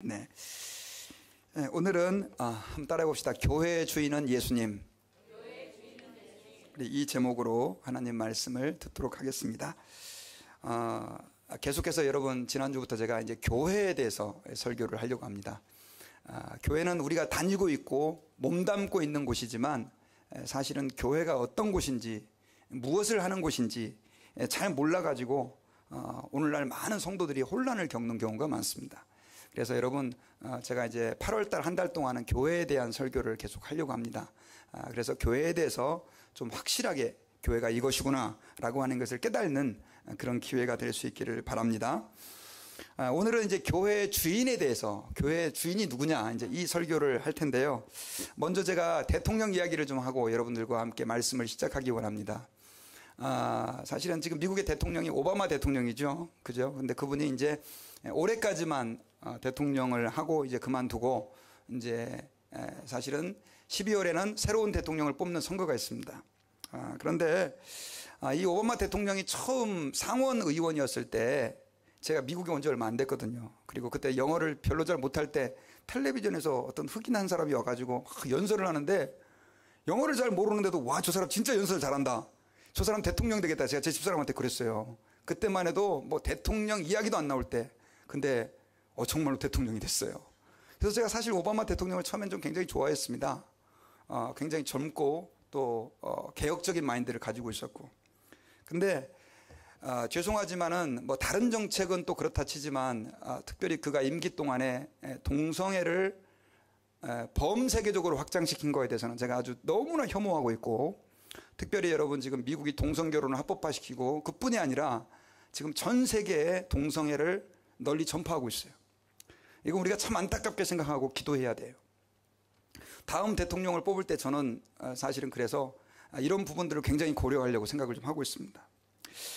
네. 오늘은 한번 따라해 봅시다. 교회의 주인은 예수님. 이 제목으로 하나님 말씀을 듣도록 하겠습니다. 계속해서 여러분, 지난주부터 제가 이제 교회에 대해서 설교를 하려고 합니다. 교회는 우리가 다니고 있고 몸담고 있는 곳이지만 사실은 교회가 어떤 곳인지, 무엇을 하는 곳인지 잘 몰라가지고 오늘날 많은 성도들이 혼란을 겪는 경우가 많습니다. 그래서 여러분, 제가 이제 8월달 한 달 동안은 교회에 대한 설교를 계속 하려고 합니다. 그래서 교회에 대해서 좀 확실하게 교회가 이것이구나 라고 하는 것을 깨닫는 그런 기회가 될 수 있기를 바랍니다. 오늘은 이제 교회의 주인에 대해서, 교회의 주인이 누구냐, 이제 이 설교를 할 텐데요. 먼저 제가 대통령 이야기를 좀 하고 여러분들과 함께 말씀을 시작하기 원합니다. 사실은 지금 미국의 대통령이 오바마 대통령이죠. 그죠? 근데 그분이 이제 올해까지만 대통령을 하고 이제 그만두고, 이제 사실은 12월에는 새로운 대통령을 뽑는 선거가 있습니다. 그런데 이 오바마 대통령이 처음 상원 의원이었을 때 제가 미국에 온 지 얼마 안 됐거든요. 그리고 그때 영어를 별로 잘 못할 때 텔레비전에서 어떤 흑인 한 사람이 와가지고 연설을 하는데, 영어를 잘 모르는데도 와, 저 사람 진짜 연설 잘한다, 저 사람 대통령 되겠다, 제가 제 집사람한테 그랬어요. 그때만 해도 뭐 대통령 이야기도 안 나올 때. 근데 정말로 대통령이 됐어요. 그래서 제가 사실 오바마 대통령을 처음엔 좀 굉장히 좋아했습니다. 굉장히 젊고 또 개혁적인 마인드를 가지고 있었고. 근데 죄송하지만은 뭐 다른 정책은 또 그렇다 치지만 특별히 그가 임기 동안에 동성애를 범세계적으로 확장시킨 거에 대해서는 제가 아주 너무나 혐오하고 있고, 특별히 여러분, 지금 미국이 동성결혼을 합법화시키고 그뿐이 아니라 지금 전 세계에 동성애를 널리 전파하고 있어요. 이거 우리가 참 안타깝게 생각하고 기도해야 돼요. 다음 대통령을 뽑을 때 저는 사실은 그래서 이런 부분들을 굉장히 고려하려고 생각을 좀 하고 있습니다.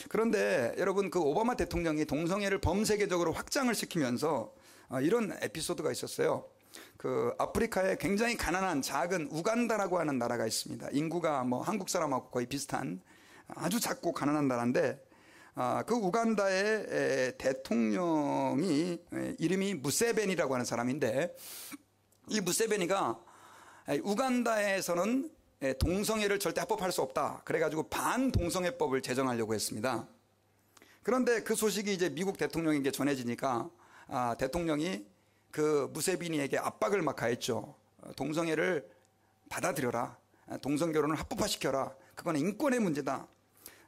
그런데 여러분, 그 오바마 대통령이 동성애를 범세계적으로 확장을 시키면서 이런 에피소드가 있었어요. 그 아프리카에 굉장히 가난한 작은 우간다라고 하는 나라가 있습니다. 인구가 뭐 한국 사람하고 거의 비슷한 아주 작고 가난한 나라인데, 그 우간다의 대통령이 이름이 무세베니라고 하는 사람인데, 이 무세베니가 우간다에서는 동성애를 절대 합법할 수 없다, 그래가지고 반동성애법을 제정하려고 했습니다. 그런데 그 소식이 이제 미국 대통령에게 전해지니까 대통령이 그 무세베니에게 압박을 막 가했죠. 동성애를 받아들여라, 동성결혼을 합법화시켜라, 그건 인권의 문제다.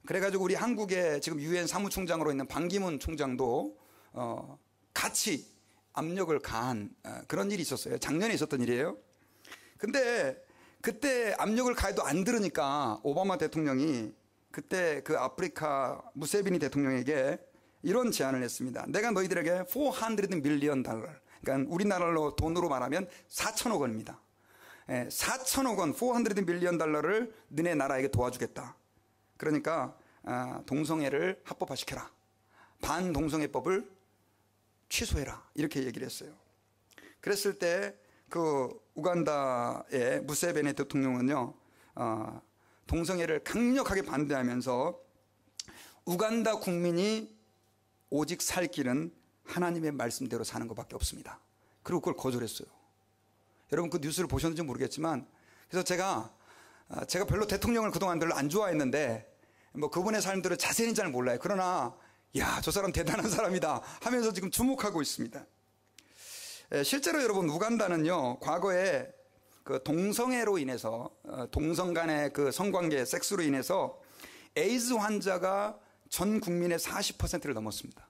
그래가지고 우리 한국의 지금 유엔 사무총장으로 있는 반기문 총장도 같이 압력을 가한 그런 일이 있었어요. 작년에 있었던 일이에요. 근데 그때 압력을 가해도 안 들으니까 오바마 대통령이 그때 그 아프리카 무세베니 대통령에게 이런 제안을 했습니다. 내가 너희들에게 400 밀리언 달러, 그러니까 우리나라로 돈으로 말하면 4천억 원입니다. 4천억 원, 400 밀리언 달러를 너네 나라에게 도와주겠다. 그러니까 동성애를 합법화시켜라, 반동성애법을 취소해라, 이렇게 얘기를 했어요. 그랬을 때 그 우간다의 무세베니 대통령은요, 동성애를 강력하게 반대하면서 우간다 국민이 오직 살 길은 하나님의 말씀대로 사는 것밖에 없습니다, 그리고 그걸 거절했어요. 여러분, 그 뉴스를 보셨는지 모르겠지만, 그래서 제가 별로 대통령을 그동안 별로 안 좋아했는데, 뭐 그분의 삶들을 자세히는 잘 몰라요. 그러나 야, 저 사람 대단한 사람이다 하면서 지금 주목하고 있습니다. 실제로 여러분, 우간다는요, 과거에 그 동성애로 인해서, 동성 간의 그 성관계, 섹스로 인해서 에이즈 환자가 전 국민의 40%를 넘었습니다.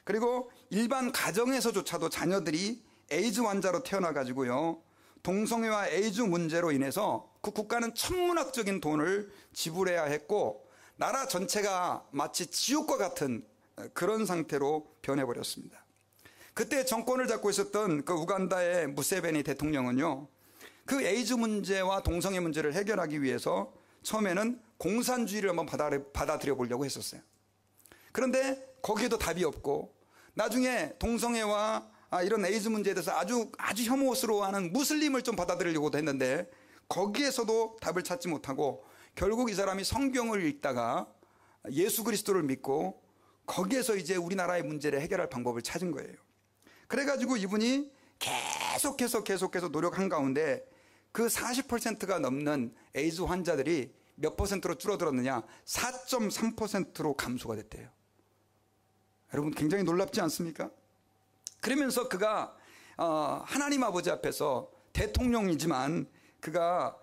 그리고 일반 가정에서조차도 자녀들이 에이즈 환자로 태어나가지고요, 동성애와 에이즈 문제로 인해서 그 국가는 천문학적인 돈을 지불해야 했고, 나라 전체가 마치 지옥과 같은 그런 상태로 변해버렸습니다. 그때 정권을 잡고 있었던 그 우간다의 무세베니 대통령은요, 그 에이즈 문제와 동성애 문제를 해결하기 위해서 처음에는 공산주의를 한번 받아들여 보려고 했었어요. 그런데 거기에도 답이 없고, 나중에 동성애와 이런 에이즈 문제에 대해서 아주 혐오스러워하는 무슬림을 좀 받아들이려고도 했는데, 거기에서도 답을 찾지 못하고 결국 이 사람이 성경을 읽다가 예수 그리스도를 믿고 거기에서 이제 우리나라의 문제를 해결할 방법을 찾은 거예요. 그래가지고 이분이 계속해서 노력한 가운데 그 40%가 넘는 에이즈 환자들이 몇 퍼센트로 줄어들었느냐? 4.3%로 감소가 됐대요. 여러분 굉장히 놀랍지 않습니까? 그러면서 그가 하나님 아버지 앞에서 대통령이지만 그가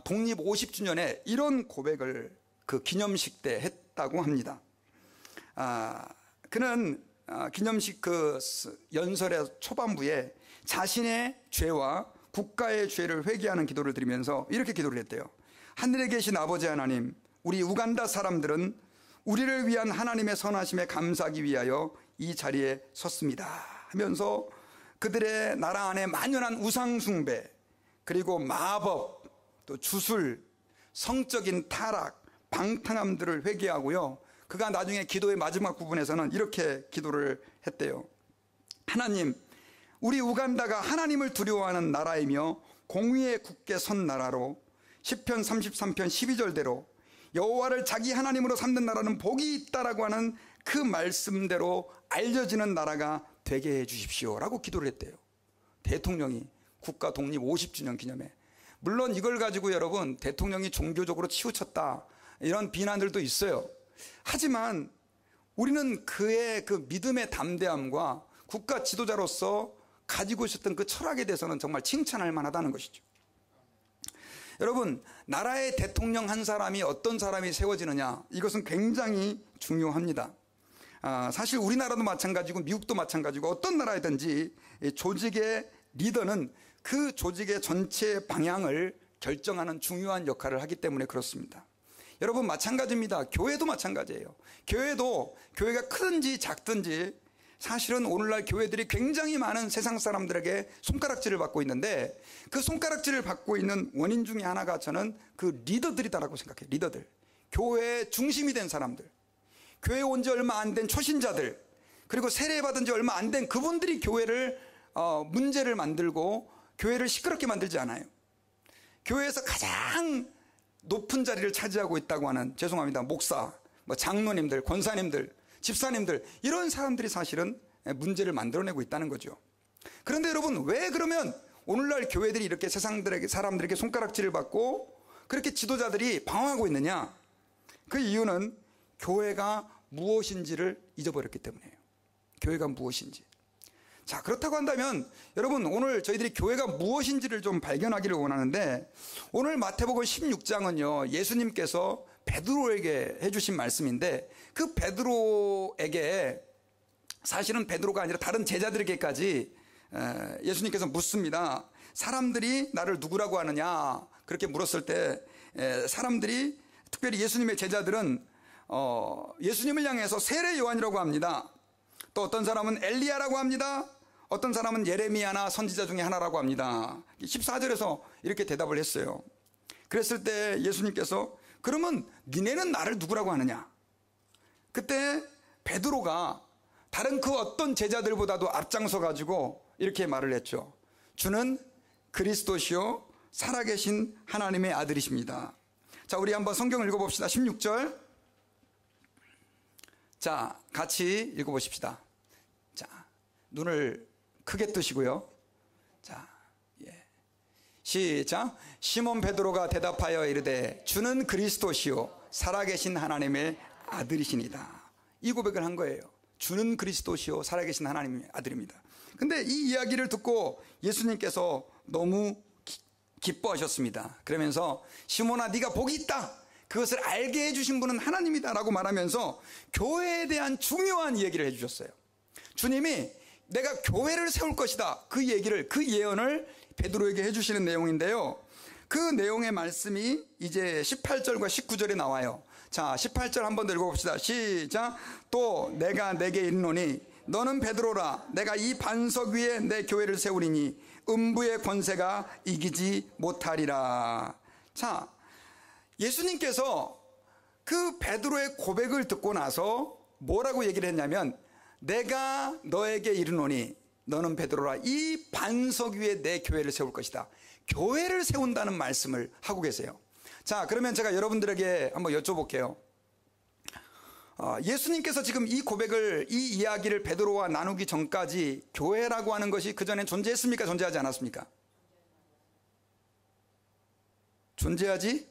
독립 50주년에 이런 고백을 그 기념식 때 했다고 합니다. 그는 기념식 그 연설의 초반부에 자신의 죄와 국가의 죄를 회개하는 기도를 드리면서 이렇게 기도를 했대요. 하늘에 계신 아버지 하나님, 우리 우간다 사람들은 우리를 위한 하나님의 선하심에 감사하기 위하여 이 자리에 섰습니다 하면서 그들의 나라 안에 만연한 우상 숭배, 그리고 마법, 또 주술, 성적인 타락, 방탕함들을 회개하고요, 그가 나중에 기도의 마지막 부분에서는 이렇게 기도를 했대요. 하나님, 우리 우간다가 하나님을 두려워하는 나라이며 공의에 굳게 선 나라로 시편 33편 12절대로 여호와를 자기 하나님으로 삼는 나라는 복이 있다라고 하는 그 말씀대로 알려지는 나라가 되게 해 주십시오 라고 기도를 했대요. 대통령이 국가 독립 50주년 기념에. 물론 이걸 가지고 여러분 대통령이 종교적으로 치우쳤다 이런 비난들도 있어요. 하지만 우리는 그의 그 믿음의 담대함과 국가 지도자로서 가지고 있었던 그 철학에 대해서는 정말 칭찬할 만하다는 것이죠. 여러분, 나라의 대통령 한 사람이 어떤 사람이 세워지느냐, 이것은 굉장히 중요합니다. 사실 우리나라도 마찬가지고 미국도 마찬가지고 어떤 나라이든지 조직의 리더는 그 조직의 전체 방향을 결정하는 중요한 역할을 하기 때문에 그렇습니다. 여러분 마찬가지입니다. 교회도 마찬가지예요. 교회가 크든지 작든지 사실은 오늘날 교회들이 굉장히 많은 세상 사람들에게 손가락질을 받고 있는데 그 손가락질을 받고 있는 원인 중에 하나가 저는 그 리더들이다라고 생각해요. 리더들, 교회의 중심이 된 사람들, 교회 온 지 얼마 안 된 초신자들, 그리고 세례받은 지 얼마 안 된 그분들이 교회를 문제를 만들고 교회를 시끄럽게 만들지 않아요. 교회에서 가장 높은 자리를 차지하고 있다고 하는, 죄송합니다, 목사, 장로님들, 권사님들, 집사님들, 이런 사람들이 사실은 문제를 만들어내고 있다는 거죠. 그런데 여러분, 왜 그러면 오늘날 교회들이 이렇게 사람들에게 손가락질을 받고 그렇게 지도자들이 방황하고 있느냐? 그 이유는 교회가 무엇인지를 잊어버렸기 때문이에요. 교회가 무엇인지. 자, 그렇다고 한다면 여러분, 오늘 저희들이 교회가 무엇인지를 좀 발견하기를 원하는데, 오늘 마태복음 16장은요 예수님께서 베드로에게 해주신 말씀인데, 그 베드로에게, 사실은 베드로가 아니라 다른 제자들에게까지 예수님께서 묻습니다. 사람들이 나를 누구라고 하느냐? 그렇게 물었을 때 사람들이, 특별히 예수님의 제자들은 예수님을 향해서 세례 요한이라고 합니다. 또 어떤 사람은 엘리야라고 합니다. 어떤 사람은 예레미야나 선지자 중에 하나라고 합니다. 14절에서 이렇게 대답을 했어요. 그랬을 때 예수님께서, 그러면 니네는 나를 누구라고 하느냐? 그때 베드로가 다른 그 어떤 제자들보다도 앞장서 가지고 이렇게 말을 했죠. 주는 그리스도시요 살아계신 하나님의 아들이십니다. 자, 우리 한번 성경을 읽어봅시다. 16절. 자, 같이 읽어보십시다. 자, 눈을 크게 뜨시고요. 자, 시작. 시몬 베드로가 대답하여 이르되 주는 그리스도시요 살아계신 하나님의 아들이시니다. 이 고백을 한 거예요. 주는 그리스도시요 살아계신 하나님의 아들입니다. 근데 이 이야기를 듣고 예수님께서 너무 기뻐하셨습니다. 그러면서 시몬아, 네가 복이 있다. 그것을 알게 해주신 분은 하나님이다 라고 말하면서 교회에 대한 중요한 얘기를 해주셨어요. 주님이 내가 교회를 세울 것이다, 그 얘기를, 그 예언을 베드로에게 해주시는 내용인데요, 그 내용의 말씀이 이제 18절과 19절에 나와요. 자, 18절 한번 더 읽어봅시다. 시작. 또 내가 내게 이르노니 너는 베드로라. 내가 이 반석 위에 내 교회를 세우리니 음부의 권세가 이기지 못하리라. 자, 예수님께서 그 베드로의 고백을 듣고 나서 뭐라고 얘기를 했냐면, 내가 너에게 이르노니 너는 베드로라. 이 반석 위에 내 교회를 세울 것이다. 교회를 세운다는 말씀을 하고 계세요. 자, 그러면 제가 여러분들에게 한번 여쭤볼게요. 예수님께서 지금 이 고백을, 이 이야기를 베드로와 나누기 전까지 교회라고 하는 것이 그전에 존재했습니까? 존재하지 않았습니까? 존재하지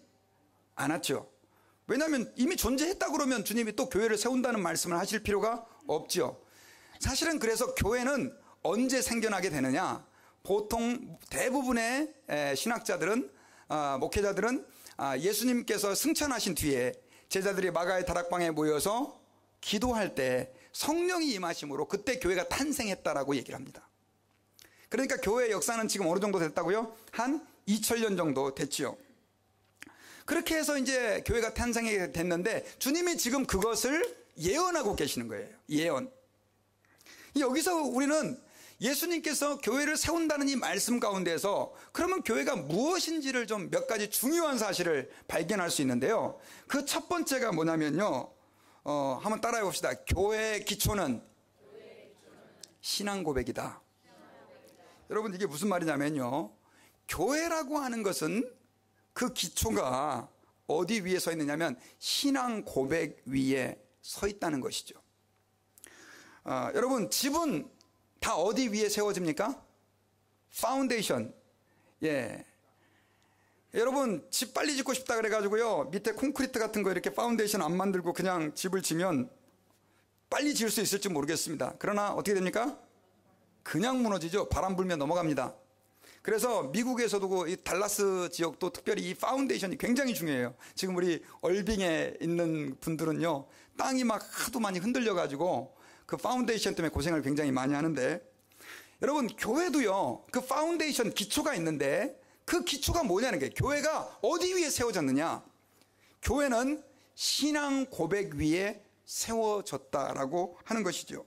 않았죠. 왜냐하면 이미 존재했다 그러면 주님이 또 교회를 세운다는 말씀을 하실 필요가 없죠. 사실은 그래서 교회는 언제 생겨나게 되느냐, 보통 대부분의 신학자들은, 목회자들은 예수님께서 승천하신 뒤에 제자들이 마가의 다락방에 모여서 기도할 때 성령이 임하심으로 그때 교회가 탄생했다라고 얘기를 합니다. 그러니까 교회의 역사는 지금 어느 정도 됐다고요? 한 2000년 정도 됐지요. 그렇게 해서 이제 교회가 탄생하게 됐는데 주님이 지금 그것을 예언하고 계시는 거예요. 예언. 여기서 우리는 예수님께서 교회를 세운다는 이 말씀 가운데서 그러면 교회가 무엇인지를 좀 몇 가지 중요한 사실을 발견할 수 있는데요. 그 첫 번째가 뭐냐면요, 한번 따라해 봅시다. 교회의 기초는 신앙 고백이다. 여러분, 이게 무슨 말이냐면요, 교회라고 하는 것은 그 기초가 어디 위에 서 있느냐면 신앙 고백 위에 서 있다는 것이죠. 여러분, 집은 다 어디 위에 세워집니까? 파운데이션. 예. 여러분, 집 빨리 짓고 싶다 그래가지고요, 밑에 콘크리트 같은 거 이렇게 파운데이션 안 만들고 그냥 집을 지면 빨리 지을 수 있을지 모르겠습니다. 그러나 어떻게 됩니까? 그냥 무너지죠. 바람 불면 넘어갑니다. 그래서 미국에서도 이 달라스 지역도 특별히 이 파운데이션이 굉장히 중요해요. 지금 우리 얼빙에 있는 분들은요, 땅이 막 하도 많이 흔들려가지고 그 파운데이션 때문에 고생을 굉장히 많이 하는데, 여러분, 교회도요, 그 파운데이션 기초가 있는데 그 기초가 뭐냐는 게, 교회가 어디 위에 세워졌느냐, 교회는 신앙 고백 위에 세워졌다라고 하는 것이죠.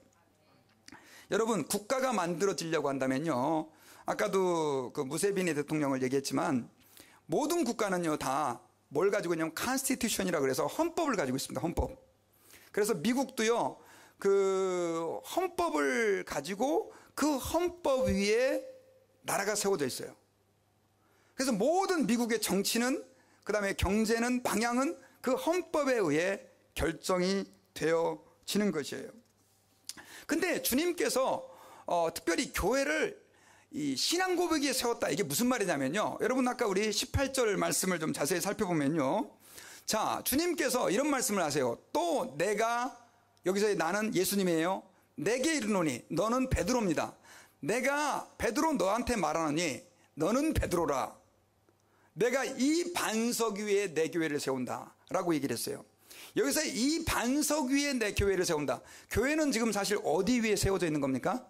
여러분, 국가가 만들어지려고 한다면요, 아까도 그 무세비니 대통령을 얘기했지만 모든 국가는요 다 뭘 가지고 있냐면 컨스티튜션이라고 그래서 헌법을 가지고 있습니다. 헌법. 그래서 미국도요, 그 헌법을 가지고 그 헌법 위에 나라가 세워져 있어요. 그래서 모든 미국의 정치는, 그 다음에 경제는, 방향은 그 헌법에 의해 결정이 되어지는 것이에요. 근데 주님께서 특별히 교회를 이 신앙 고백 위에 세웠다, 이게 무슨 말이냐면요, 여러분 아까 우리 18절 말씀을 좀 자세히 살펴보면요, 자, 주님께서 이런 말씀을 하세요. 또 내가, 여기서 나는 예수님이에요. 내게 이르노니 너는 베드로입니다. 내가 베드로 너한테 말하노니 너는 베드로라. 내가 이 반석 위에 내 교회를 세운다 라고 얘기를 했어요. 여기서 이 반석 위에 내 교회를 세운다. 교회는 지금 사실 어디 위에 세워져 있는 겁니까?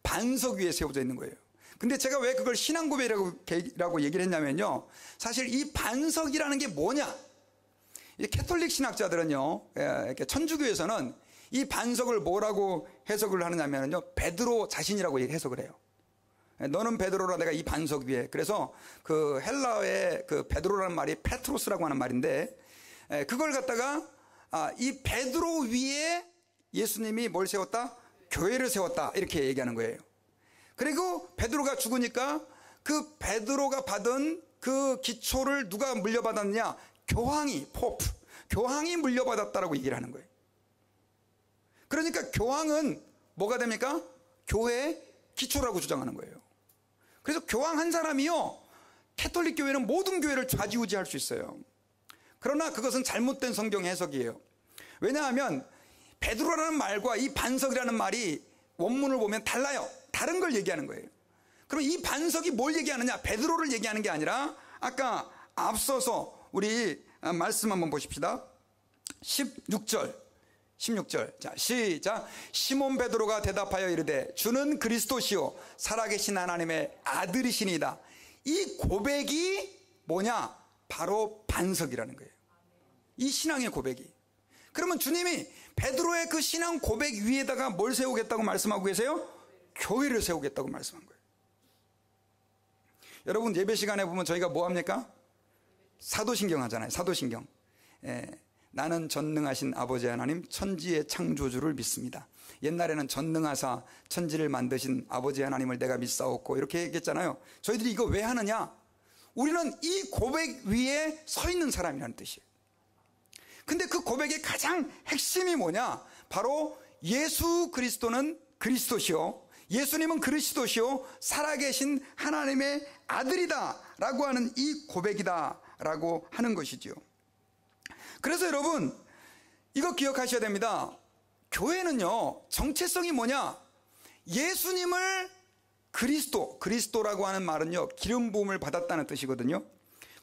반석 위에 세워져 있는 거예요. 근데 제가 왜 그걸 신앙 고백이라고 얘기를 했냐면요, 사실 이 반석이라는 게 뭐냐, 이 캐톨릭 신학자들은요, 천주교에서는 이 반석을 뭐라고 해석을 하느냐면요, 베드로 자신이라고 해석을 해요. 너는 베드로라, 내가 이 반석 위에. 그래서 그 헬라어의 그 베드로라는 말이 페트로스라고 하는 말인데, 그걸 갖다가 이 베드로 위에 예수님이 뭘 세웠다? 교회를 세웠다, 이렇게 얘기하는 거예요. 그리고 베드로가 죽으니까 그 베드로가 받은 그 기초를 누가 물려받았느냐? 교황이, 포프, 교황이 물려받았다라고 얘기를 하는 거예요. 그러니까 교황은 뭐가 됩니까? 교회의 기초라고 주장하는 거예요. 그래서 교황 한 사람이요, 캐톨릭 교회는 모든 교회를 좌지우지할 수 있어요. 그러나 그것은 잘못된 성경 해석이에요. 왜냐하면 베드로라는 말과 이 반석이라는 말이 원문을 보면 달라요. 다른 걸 얘기하는 거예요. 그럼 이 반석이 뭘 얘기하느냐? 베드로를 얘기하는 게 아니라, 아까 앞서서 우리 말씀 한번 보십시다. 16절. 자, 시작. 시몬 베드로가 대답하여 이르되 주는 그리스도시요 살아계신 하나님의 아들이시니이다. 이 고백이 뭐냐? 바로 반석이라는 거예요. 이 신앙의 고백이. 그러면 주님이 베드로의 그 신앙 고백 위에다가 뭘 세우겠다고 말씀하고 계세요? 교회를 세우겠다고 말씀한 거예요. 여러분, 예배 시간에 보면 저희가 뭐 합니까? 사도신경 하잖아요. 사도신경. 나는 전능하신 아버지 하나님 천지의 창조주를 믿습니다. 옛날에는 전능하사 천지를 만드신 아버지 하나님을 내가 믿사옵고, 이렇게 얘기했잖아요. 저희들이 이거 왜 하느냐? 우리는 이 고백 위에 서 있는 사람이라는 뜻이에요. 근데 그 고백의 가장 핵심이 뭐냐? 바로 예수 그리스도는 그리스도시요, 예수님은 그리스도시요, 살아계신 하나님의 아들이다 라고 하는 이 고백이다 라고 하는 것이죠. 그래서 여러분, 이거 기억하셔야 됩니다. 교회는요, 정체성이 뭐냐? 예수님을 그리스도라고 하는 말은요, 기름 부음을 받았다는 뜻이거든요.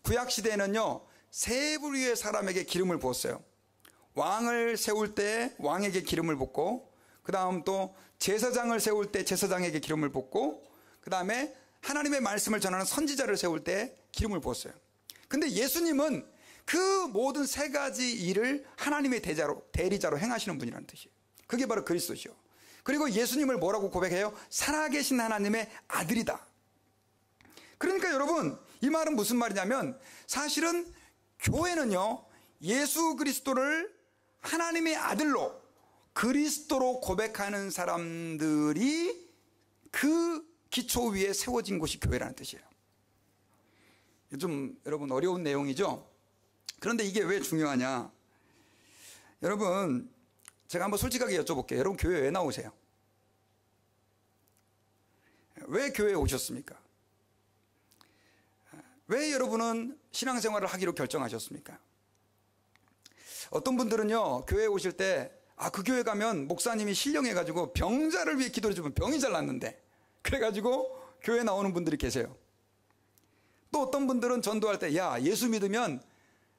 구약시대에는요, 세 부류의 사람에게 기름을 부었어요. 왕을 세울 때 왕에게 기름을 붓고, 그 다음 또 제사장을 세울 때 제사장에게 기름을 붓고, 그 다음에 하나님의 말씀을 전하는 선지자를 세울 때 기름을 부었어요. 근데 예수님은 그 모든 세 가지 일을 하나님의 대리자로 행하시는 분이라는 뜻이에요. 그게 바로 그리스도시요. 그리고 예수님을 뭐라고 고백해요? 살아계신 하나님의 아들이다. 그러니까 여러분, 이 말은 무슨 말이냐면, 사실은 교회는요, 예수 그리스도를 하나님의 아들로, 그리스도로 고백하는 사람들이 그 기초 위에 세워진 곳이 교회라는 뜻이에요. 좀 여러분 어려운 내용이죠? 그런데 이게 왜 중요하냐? 여러분, 제가 한번 솔직하게 여쭤볼게요. 여러분, 교회 왜 나오세요? 왜 교회에 오셨습니까? 왜 여러분은 신앙생활을 하기로 결정하셨습니까? 어떤 분들은요, 교회에 오실 때, 그 교회 가면 목사님이 신령해가지고 병자를 위해 기도해주면 병이 잘 낫는데, 그래가지고 교회 나오는 분들이 계세요. 또 어떤 분들은 전도할 때, 예수 믿으면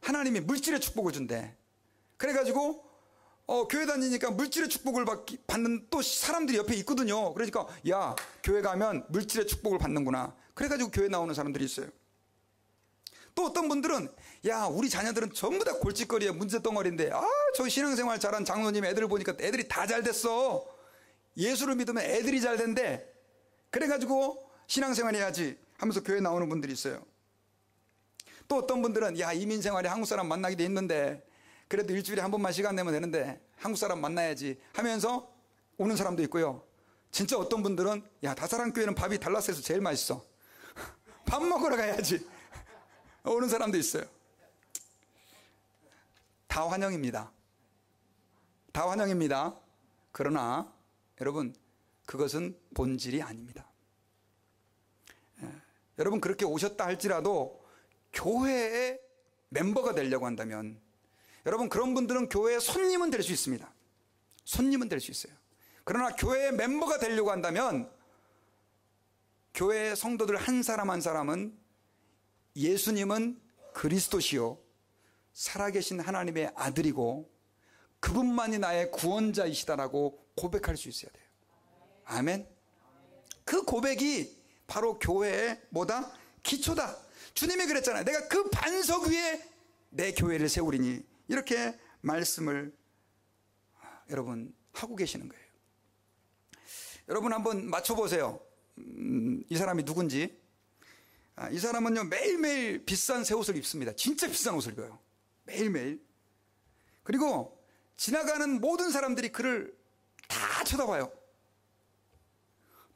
하나님이 물질의 축복을 준대. 그래가지고 교회 다니니까 물질의 축복을 받는 또 사람들이 옆에 있거든요. 그러니까 교회 가면 물질의 축복을 받는구나. 그래가지고 교회 나오는 사람들이 있어요. 또 어떤 분들은 우리 자녀들은 전부 다 골칫거리에 문제덩어리인데, 저 신앙생활 잘한 장로님 애들 보니까 애들이 다 잘 됐어. 예수를 믿으면 애들이 잘 된대. 그래가지고 신앙생활 해야지 하면서 교회 나오는 분들이 있어요. 또 어떤 분들은 이민생활에 한국 사람 만나기도 힘든데, 그래도 일주일에 한 번만 시간 내면 되는데 한국 사람 만나야지 하면서 오는 사람도 있고요. 진짜 어떤 분들은 다사랑교회는 밥이 달라스에서 제일 맛있어. 밥 먹으러 가야지 오는 사람도 있어요. 다 환영입니다. 다 환영입니다. 그러나 여러분, 그것은 본질이 아닙니다. 여러분, 그렇게 오셨다 할지라도 교회의 멤버가 되려고 한다면, 여러분, 그런 분들은 교회의 손님은 될 수 있습니다. 손님은 될 수 있어요. 그러나 교회의 멤버가 되려고 한다면 교회의 성도들 한 사람 한 사람은 예수님은 그리스도시요, 살아계신 하나님의 아들이고 그분만이 나의 구원자이시다라고 고백할 수 있어야 돼요. 아멘. 그 고백이 바로 교회의 기초다. 주님이 그랬잖아요. 내가 그 반석 위에 내 교회를 세우리니, 이렇게 말씀을 여러분 하고 계시는 거예요. 여러분 한번 맞춰보세요. 이 사람이 누군지. 이 사람은요, 매일매일 비싼 새 옷을 입습니다. 진짜 비싼 옷을 입어요. 매일매일. 그리고 지나가는 모든 사람들이 그를 다 쳐다봐요.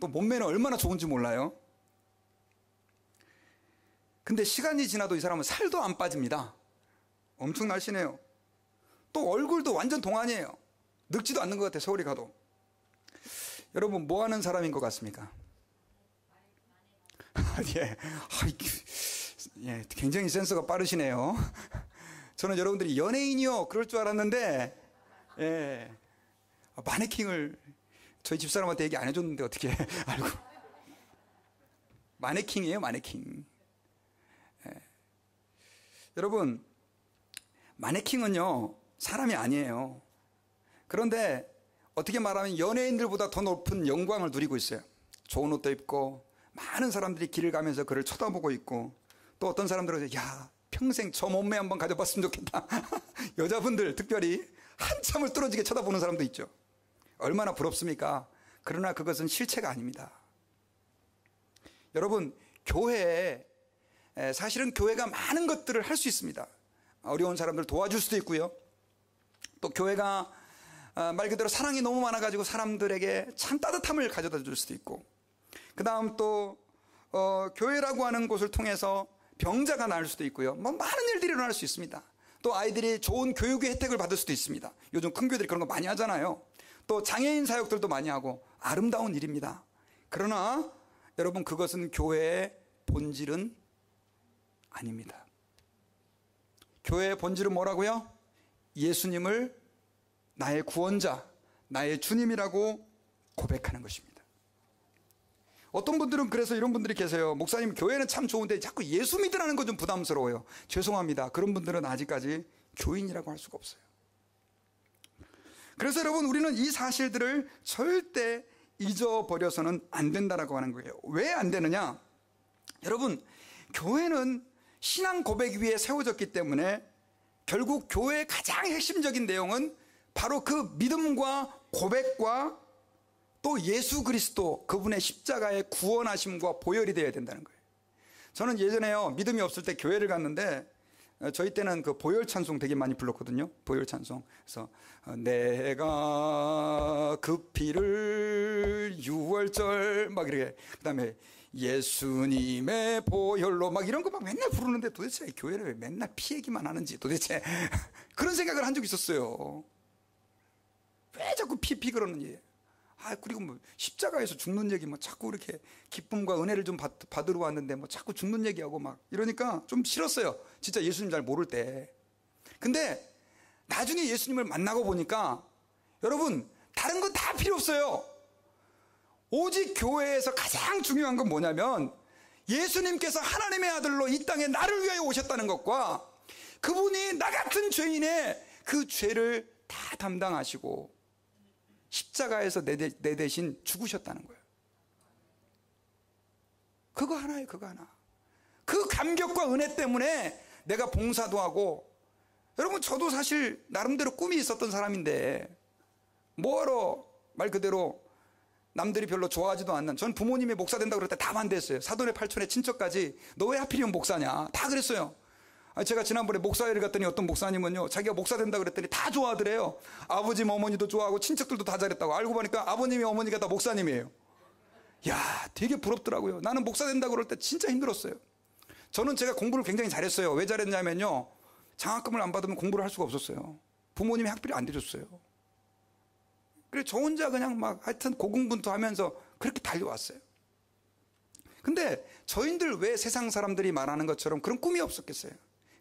또 몸매는 얼마나 좋은지 몰라요. 근데 시간이 지나도 이 사람은 살도 안 빠집니다. 엄청 날씬해요. 또 얼굴도 완전 동안이에요. 늙지도 않는 것 같아요, 서울에 가도. 여러분, 뭐 하는 사람인 것 같습니까? 굉장히 센서가 빠르시네요. 저는 여러분들이 연예인이요 그럴 줄 알았는데, 마네킹을 저희 집사람한테 얘기 안 해줬는데 어떻게 알고. 마네킹이에요, 마네킹. 여러분, 마네킹은요 사람이 아니에요. 그런데 어떻게 말하면 연예인들보다 더 높은 영광을 누리고 있어요. 좋은 옷도 입고 많은 사람들이 길을 가면서 그를 쳐다보고 있고, 또 어떤 사람들은 평생 저 몸매 한번 가져봤으면 좋겠다. 여자분들 특별히 한참을 뚫어지게 쳐다보는 사람도 있죠. 얼마나 부럽습니까? 그러나 그것은 실체가 아닙니다. 여러분, 사실은 교회가 많은 것들을 할 수 있습니다. 어려운 사람들 도와줄 수도 있고요. 또 교회가 말 그대로 사랑이 너무 많아가지고 사람들에게 참 따뜻함을 가져다 줄 수도 있고, 그 다음 또 교회라고 하는 곳을 통해서 병자가 나을 수도 있고요. 많은 일들이 일어날 수 있습니다. 또 또 아이들이 좋은 교육의 혜택을 받을 수도 있습니다. 요즘 큰 교회들이 그런 거 많이 하잖아요. 또 장애인 사역들도 많이 하고 아름다운 일입니다. 그러나 여러분, 그것은 교회의 본질은 아닙니다. 교회의 본질은 뭐라고요? 예수님을 나의 구원자, 나의 주님이라고 고백하는 것입니다. 어떤 분들은 그래서 이런 분들이 계세요. 목사님, 교회는 참 좋은데 자꾸 예수 믿으라는 건 좀 부담스러워요. 죄송합니다. 그런 분들은 아직까지 교인이라고 할 수가 없어요. 그래서 여러분, 우리는 이 사실들을 절대 잊어버려서는 안 된다라고 하는 거예요. 왜 안 되느냐? 여러분, 교회는 신앙 고백 위에 세워졌기 때문에 결국 교회의 가장 핵심적인 내용은 바로 그 믿음과 고백과 또 예수 그리스도 그분의 십자가의 구원하심과 보혈이 되어야 된다는 거예요. 저는 예전에요, 믿음이 없을 때 교회를 갔는데 저희 때는 그 보혈 찬송 되게 많이 불렀거든요. 보혈 찬송. 그래서 내가 그 피를 6월절 막 이렇게, 그다음에 예수님의 보혈로 막 이런 거 막 맨날 부르는데 도대체 교회를 왜 맨날 피 얘기만 하는지 도대체 그런 생각을 한 적이 있었어요. 왜 자꾸 피 그러는지. 그리고 뭐 십자가에서 죽는 얘기 뭐 자꾸 이렇게 기쁨과 은혜를 좀 받으러 왔는데 뭐 자꾸 죽는 얘기하고 막 이러니까 좀 싫었어요. 진짜 예수님 잘 모를 때. 근데 나중에 예수님을 만나고 보니까 여러분, 다른 건 다 필요 없어요. 오직 교회에서 가장 중요한 건 뭐냐면 예수님께서 하나님의 아들로 이 땅에 나를 위하여 오셨다는 것과 그분이 나 같은 죄인의 그 죄를 다 담당하시고 십자가에서 내 대신 죽으셨다는 거예요. 그거 하나예요. 그거 하나. 그 감격과 은혜 때문에 내가 봉사도 하고, 여러분, 저도 사실 나름대로 꿈이 있었던 사람인데 뭐하러 말 그대로 남들이 별로 좋아하지도 않는, 전 부모님이 목사 된다고 그럴 때 다 반대했어요. 사돈의 팔촌의 친척까지 너 왜 하필이면 목사냐 다 그랬어요. 제가 지난번에 목사회를 갔더니 어떤 목사님은요, 자기가 목사 된다고 그랬더니 다 좋아하더래요. 아버지 어머니도 좋아하고 친척들도 다 잘했다고. 알고 보니까 아버님이 어머니가 다 목사님이에요. 야, 되게 부럽더라고요. 나는 목사 된다고 그럴 때 진짜 힘들었어요. 저는 제가 공부를 굉장히 잘했어요. 왜 잘했냐면요, 장학금을 안 받으면 공부를 할 수가 없었어요. 부모님이 학비를 안 대줬어요. 그래서 저 혼자 그냥 막 하여튼 고군분투하면서 그렇게 달려왔어요. 근데 저희들 왜 세상 사람들이 말하는 것처럼 그런 꿈이 없었겠어요?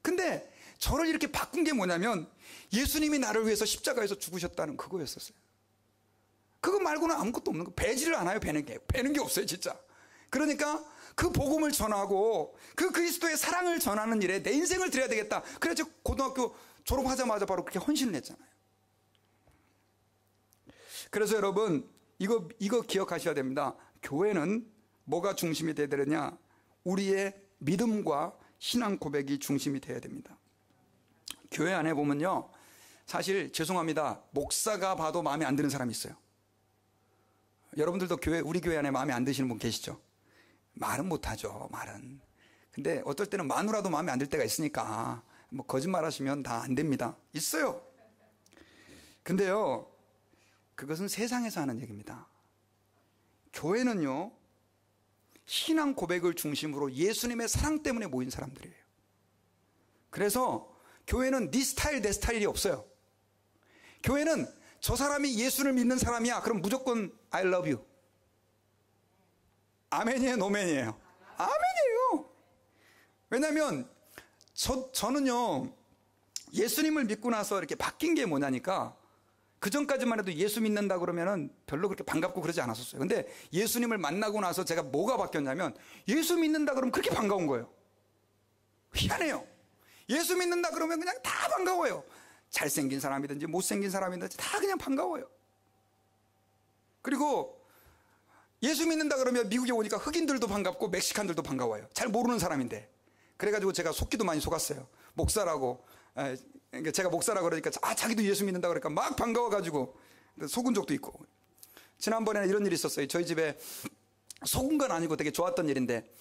근데 저를 이렇게 바꾼 게 뭐냐면 예수님이 나를 위해서 십자가에서 죽으셨다는 그거였었어요. 그거 말고는 아무것도 없는 거. 배지를 않아요. 배는 게 없어요, 진짜. 그러니까 그 복음을 전하고 그 그리스도의 사랑을 전하는 일에 내 인생을 드려야 되겠다. 그래서 고등학교 졸업하자마자 바로 그렇게 헌신을 했잖아요. 그래서 여러분, 이거 기억하셔야 됩니다. 교회는 뭐가 중심이 되어야 되느냐? 우리의 믿음과 신앙 고백이 중심이 되어야 됩니다. 교회 안에 보면요, 사실 죄송합니다, 목사가 봐도 마음에 안 드는 사람이 있어요. 여러분들도 우리 교회 안에 마음에 안 드시는 분 계시죠? 말은 못하죠, 말은. 근데 어떨 때는 마누라도 마음에 안 들 때가 있으니까 뭐 거짓말 하시면 다 안 됩니다. 있어요. 근데요, 그것은 세상에서 하는 얘기입니다. 교회는요, 신앙 고백을 중심으로 예수님의 사랑 때문에 모인 사람들이에요. 그래서 교회는 네 스타일 내 스타일이 없어요. 교회는 저 사람이 예수를 믿는 사람이야, 그럼 무조건 I love you. 아멘이에요, 노멘이에요? 아멘이에요. 왜냐하면 저는요, 예수님을 믿고 나서 이렇게 바뀐 게 뭐냐니까, 그 전까지만 해도 예수 믿는다 그러면은 별로 그렇게 반갑고 그러지 않았었어요. 근데 예수님을 만나고 나서 제가 뭐가 바뀌었냐면, 예수 믿는다 그러면 그렇게 반가운 거예요. 희한해요. 예수 믿는다 그러면 그냥 다 반가워요. 잘생긴 사람이든지 못생긴 사람이든지 다 그냥 반가워요. 그리고 예수 믿는다 그러면 미국에 오니까 흑인들도 반갑고 멕시칸들도 반가워요. 잘 모르는 사람인데. 그래가지고 제가 속기도 많이 속았어요. 목사라고. 제가 목사라고 그러니까 자기도 예수 믿는다 그러니까 막 반가워가지고 속은 적도 있고. 지난번에는 이런 일이 있었어요. 저희 집에 속은 건 아니고 되게 좋았던 일인데,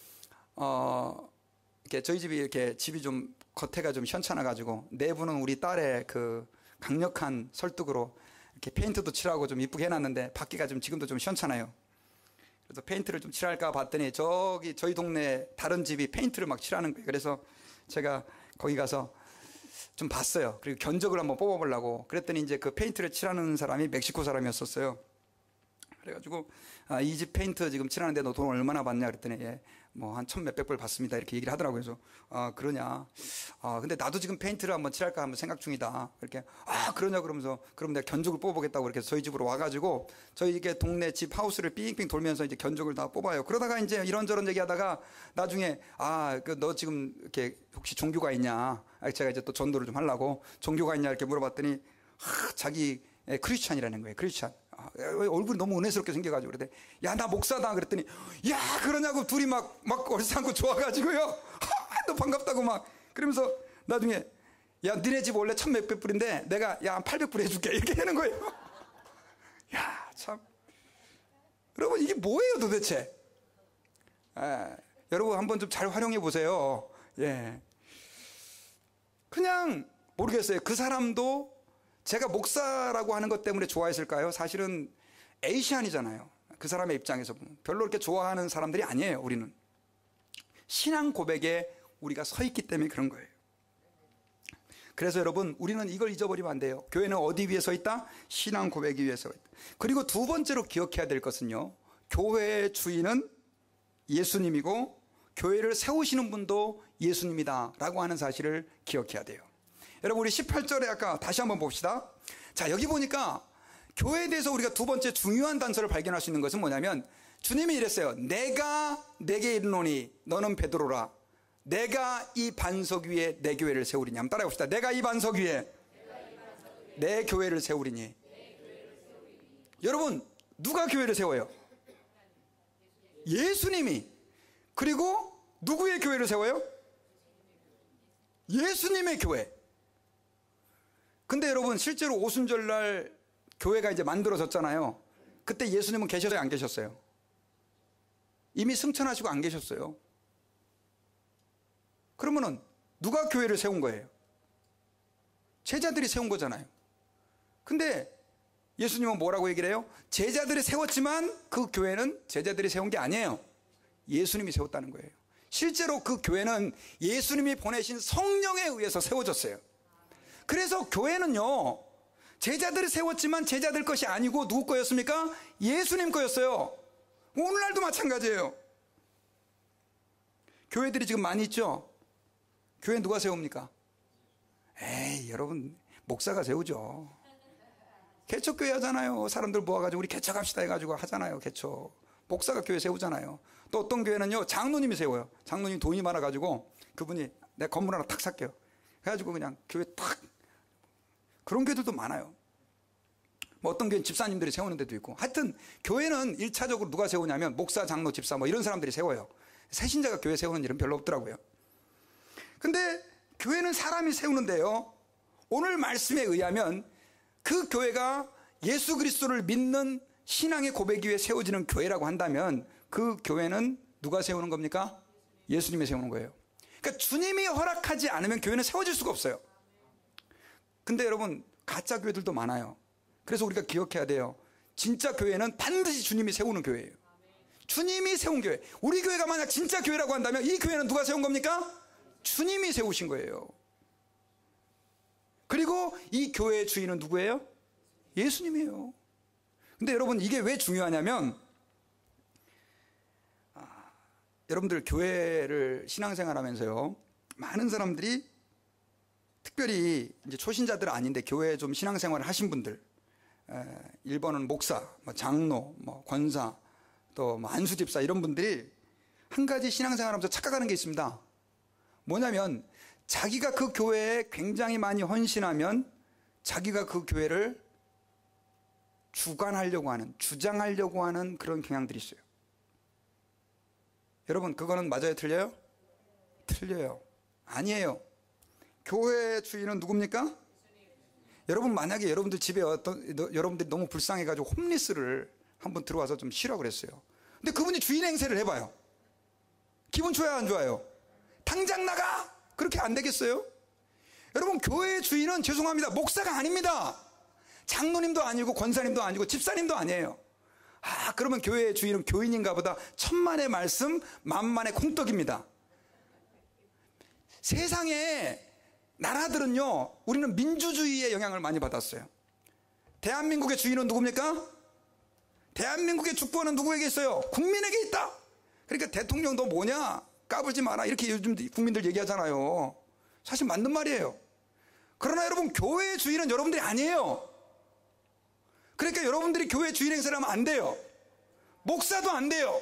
이렇게 저희 집이 이렇게 집이 좀 겉에가 좀 현찮아가지고 내부는 우리 딸의 그 강력한 설득으로 이렇게 페인트도 칠하고 좀 이쁘게 해놨는데 밖에가 좀 지금도 좀 현찮아요. 그래서 페인트를 좀 칠할까 봤더니 저희 동네 다른 집이 페인트를 막 칠하는 거예요. 그래서 제가 거기 가서 좀 봤어요. 그리고 견적을 한번 뽑아보려고. 그랬더니 이제 그 페인트를 칠하는 사람이 멕시코 사람이었었어요. 그래가지고 이 집 페인트 지금 칠하는데 너 돈 얼마나 받냐 그랬더니 예, 뭐 한 1,000몇백 불 받습니다 이렇게 얘기를 하더라고요. 그래서 그러냐, 근데 나도 지금 페인트를 한번 칠할까 한번 생각 중이다 이렇게. 그러냐 그러면서 그럼 내가 견적을 뽑아보겠다고 이렇게 저희 집으로 와가지고 저희 이게 동네 집 하우스를 삥삥 돌면서 이제 견적을 다 뽑아요. 그러다가 이제 이런저런 얘기하다가 나중에 너 지금 이렇게 혹시 종교가 있냐, 제가 이제 또 전도를 좀 하려고 종교가 있냐 이렇게 물어봤더니 자기 크리스찬이라는 거예요. 크리스찬. 얼굴이 너무 은혜스럽게 생겨가지고 그랬더니 야, 나 목사다 그랬더니 야, 그러냐고 둘이 막 얼싸안고 좋아가지고요. 너 반갑다고 막 그러면서 나중에 야, 니네 집 원래 1,000몇백 불인데 내가 야, 한 800불 해줄게 이렇게 하는 거예요. 야, 참 여러분 이게 뭐예요 도대체? 여러분 한번 좀 잘 활용해 보세요. 예, 그냥 모르겠어요. 그 사람도 제가 목사라고 하는 것 때문에 좋아했을까요? 사실은 에이시안이잖아요. 그 사람의 입장에서 보면 별로 그렇게 좋아하는 사람들이 아니에요. 우리는 신앙 고백에 우리가 서 있기 때문에 그런 거예요. 그래서 여러분 우리는 이걸 잊어버리면 안 돼요. 교회는 어디 위에 서 있다? 신앙 고백 위에 서 있다. 그리고 두 번째로 기억해야 될 것은요, 교회의 주인은 예수님이고 교회를 세우시는 분도 예수님이다 라고 하는 사실을 기억해야 돼요. 여러분 우리 18절에 아까 다시 한번 봅시다. 자, 여기 보니까 교회에 대해서 우리가 두 번째 중요한 단서를 발견할 수 있는 것은 뭐냐면 주님이 이랬어요. 내가 내게 이르노니 너는 베드로라. 내가 이 반석 위에 내 교회를 세우리니. 한번 따라해 봅시다. 내가 이 반석 위에 내 교회를 세우리니. 여러분 누가 교회를 세워요? 예수님이. 그리고 누구의 교회를 세워요? 예수님의 교회. 근데 여러분 실제로 오순절날 교회가 이제 만들어졌잖아요. 그때 예수님은 계셨어요, 안 계셨어요? 이미 승천하시고 안 계셨어요. 그러면은 누가 교회를 세운 거예요? 제자들이 세운 거잖아요. 근데 예수님은 뭐라고 얘기를 해요? 제자들이 세웠지만 그 교회는 제자들이 세운 게 아니에요. 예수님이 세웠다는 거예요. 실제로 그 교회는 예수님이 보내신 성령에 의해서 세워졌어요. 그래서 교회는요, 제자들이 세웠지만 제자들 것이 아니고 누구 거였습니까? 예수님 거였어요. 오늘날도 마찬가지예요. 교회들이 지금 많이 있죠? 교회 누가 세웁니까? 에이, 여러분 목사가 세우죠. 개척교회 하잖아요. 사람들 모아가지고 우리 개척합시다 해가지고 하잖아요. 개척. 목사가 교회 세우잖아요. 또 어떤 교회는요, 장로님이 세워요. 장로님 돈이 많아가지고 그분이 내 건물 하나 탁 살게요. 해가지고 그냥 교회 탁. 그런 교회들도 많아요. 뭐 어떤 교회는 집사님들이 세우는 데도 있고. 하여튼 교회는 1차적으로 누가 세우냐면 목사, 장로, 집사 뭐 이런 사람들이 세워요. 새신자가 교회 세우는 일은 별로 없더라고요. 근데 교회는 사람이 세우는데요, 오늘 말씀에 의하면 그 교회가 예수 그리스도를 믿는 신앙의 고백 위에 세워지는 교회라고 한다면 그 교회는 누가 세우는 겁니까? 예수님이 세우는 거예요. 그러니까 주님이 허락하지 않으면 교회는 세워질 수가 없어요. 근데 여러분 가짜 교회들도 많아요. 그래서 우리가 기억해야 돼요. 진짜 교회는 반드시 주님이 세우는 교회예요. 주님이 세운 교회. 우리 교회가 만약 진짜 교회라고 한다면 이 교회는 누가 세운 겁니까? 주님이 세우신 거예요. 그리고 이 교회의 주인은 누구예요? 예수님이에요. 근데 여러분 이게 왜 중요하냐면 여러분들 교회를 신앙생활 하면서요, 많은 사람들이 특별히 이제 초신자들 아닌데 교회에 좀 신앙생활을 하신 분들, 1번은 목사, 뭐 장로, 뭐 권사, 또 뭐 안수집사 이런 분들이 한 가지 신앙생활하면서 착각하는 게 있습니다. 뭐냐면 자기가 그 교회에 굉장히 많이 헌신하면 자기가 그 교회를 주관하려고 하는, 주장하려고 하는 그런 경향들이 있어요. 여러분 그거는 맞아요, 틀려요? 틀려요. 아니에요. 교회의 주인은 누굽니까? 여러분 만약에 여러분들 집에 여러분들이 너무 불쌍해가지고 홈리스를 한번 들어와서 좀 쉬라고 그랬어요. 근데 그분이 주인 행세를 해봐요. 기분 좋아요, 안 좋아요? 당장 나가! 그렇게 안 되겠어요? 여러분 교회의 주인은 죄송합니다, 목사가 아닙니다. 장로님도 아니고 권사님도 아니고 집사님도 아니에요. 그러면 교회의 주인은 교인인가 보다. 천만의 말씀 만만의 콩떡입니다. 세상에 나라들은요, 우리는 민주주의의 영향을 많이 받았어요. 대한민국의 주인은 누굽니까? 대한민국의 주권은 누구에게 있어요? 국민에게 있다. 그러니까 대통령도 뭐냐? 까불지 마라. 이렇게 요즘 국민들 얘기하잖아요. 사실 맞는 말이에요. 그러나 여러분, 교회의 주인은 여러분들이 아니에요. 그러니까 여러분들이 교회 주인 행세를 하면 안 돼요. 목사도 안 돼요.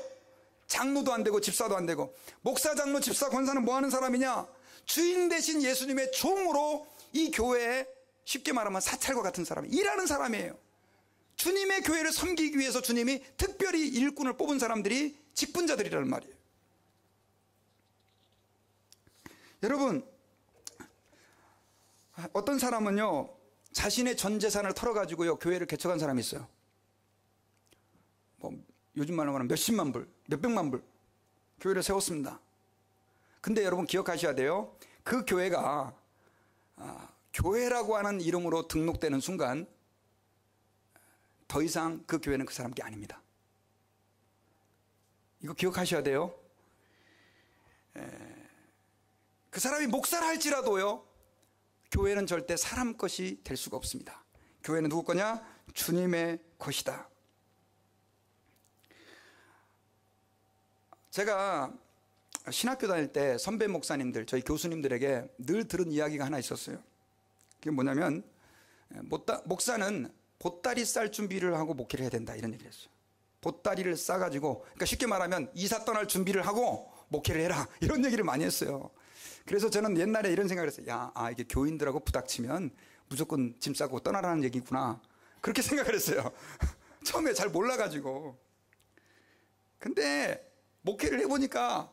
장로도 안 되고 집사도 안 되고. 목사, 장로, 집사, 권사는 뭐 하는 사람이냐? 주인 대신 예수님의 종으로 이 교회에 쉽게 말하면 사찰과 같은 사람이 일하는 사람이에요. 주님의 교회를 섬기기 위해서 주님이 특별히 일꾼을 뽑은 사람들이 직분자들이라는 말이에요. 여러분, 어떤 사람은요, 자신의 전 재산을 털어가지고요, 교회를 개척한 사람이 있어요. 뭐 요즘 말로 말하면 몇십만 불, 몇백만 불 교회를 세웠습니다. 근데 여러분 기억하셔야 돼요. 그 교회가 교회라고 하는 이름으로 등록되는 순간 더 이상 그 교회는 그 사람 게 아닙니다. 이거 기억하셔야 돼요. 그 사람이 목사를 할지라도요, 교회는 절대 사람 것이 될 수가 없습니다. 교회는 누구 거냐? 주님의 것이다. 제가 신학교 다닐 때 선배 목사님들, 저희 교수님들에게 늘 들은 이야기가 하나 있었어요. 그게 뭐냐면, 목사는 보따리 쌀 준비를 하고 목회를 해야 된다, 이런 얘기를 했어요. 보따리를 싸가지고, 그러니까 쉽게 말하면 이사 떠날 준비를 하고 목회를 해라, 이런 얘기를 많이 했어요. 그래서 저는 옛날에 이런 생각을 했어요. 이게 교인들하고 부닥치면 무조건 짐 싸고 떠나라는 얘기구나, 그렇게 생각을 했어요. 처음에 잘 몰라가지고. 근데 목회를 해보니까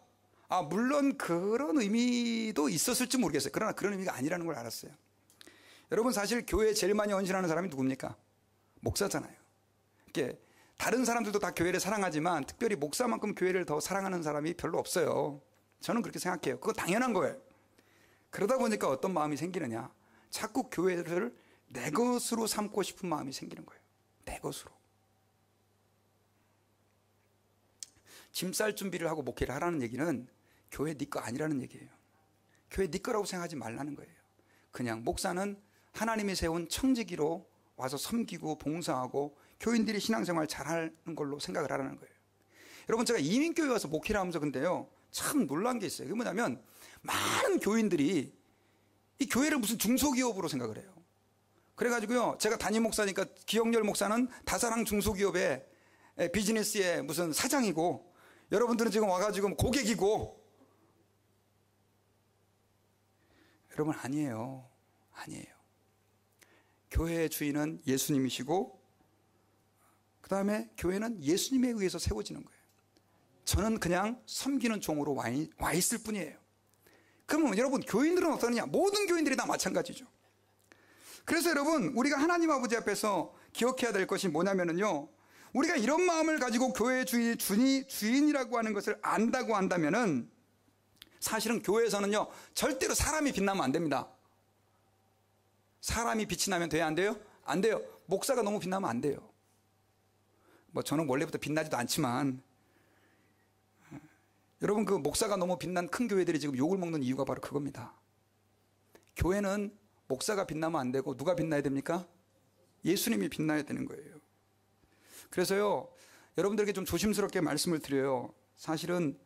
물론 그런 의미도 있었을지 모르겠어요. 그러나 그런 의미가 아니라는 걸 알았어요. 여러분, 사실 교회에 제일 많이 헌신하는 사람이 누굽니까? 목사잖아요. 이렇게 다른 사람들도 다 교회를 사랑하지만 특별히 목사만큼 교회를 더 사랑하는 사람이 별로 없어요. 저는 그렇게 생각해요. 그건 당연한 거예요. 그러다 보니까 어떤 마음이 생기느냐? 자꾸 교회를 내 것으로 삼고 싶은 마음이 생기는 거예요. 내 것으로. 짐 쌀 준비를 하고 목회를 하라는 얘기는 교회 네 거 아니라는 얘기예요. 교회 네 거라고 생각하지 말라는 거예요. 그냥 목사는 하나님이 세운 청지기로 와서 섬기고 봉사하고 교인들이 신앙생활 잘하는 걸로 생각을 하라는 거예요. 여러분, 제가 이민교회 와서 목회를 하면서 근데요, 참 놀란 게 있어요. 그게 뭐냐면 많은 교인들이 이 교회를 무슨 중소기업으로 생각을 해요. 그래가지고요, 제가 담임 목사니까 기영렬 목사는 다사랑 중소기업의 비즈니스의 무슨 사장이고, 여러분들은 지금 와가지고 고객이고. 여러분, 아니에요. 아니에요. 교회의 주인은 예수님이시고, 그 다음에 교회는 예수님에 의해서 세워지는 거예요. 저는 그냥 섬기는 종으로 와 있을 뿐이에요. 그러면 여러분, 교인들은 어떠느냐? 모든 교인들이 다 마찬가지죠. 그래서 여러분, 우리가 하나님 아버지 앞에서 기억해야 될 것이 뭐냐면요, 우리가 이런 마음을 가지고 교회의 주인이라고 하는 것을 안다고 한다면은, 사실은 교회에서는요, 절대로 사람이 빛나면 안 됩니다. 사람이 빛이 나면 돼요, 안 돼요? 안 돼요. 목사가 너무 빛나면 안 돼요. 뭐 저는 원래부터 빛나지도 않지만, 여러분, 그 목사가 너무 빛난 큰 교회들이 지금 욕을 먹는 이유가 바로 그겁니다. 교회는 목사가 빛나면 안 되고 누가 빛나야 됩니까? 예수님이 빛나야 되는 거예요. 그래서요, 여러분들에게 좀 조심스럽게 말씀을 드려요. 사실은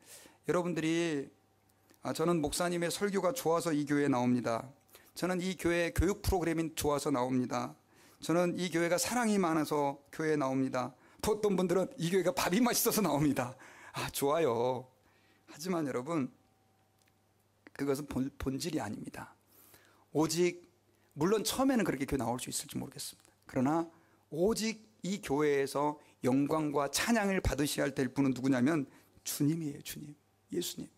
여러분들이 저는 목사님의 설교가 좋아서 이 교회에 나옵니다. 저는 이 교회 교육 프로그램이 좋아서 나옵니다. 저는 이 교회가 사랑이 많아서 교회에 나옵니다. 또 어떤 분들은 이 교회가 밥이 맛있어서 나옵니다. 좋아요. 하지만 여러분, 그것은 본질이 아닙니다. 오직, 물론 처음에는 그렇게 교회 나올 수 있을지 모르겠습니다. 그러나 오직 이 교회에서 영광과 찬양을 받으셔야 될 분은 누구냐면 주님이에요. 주님, 예수님.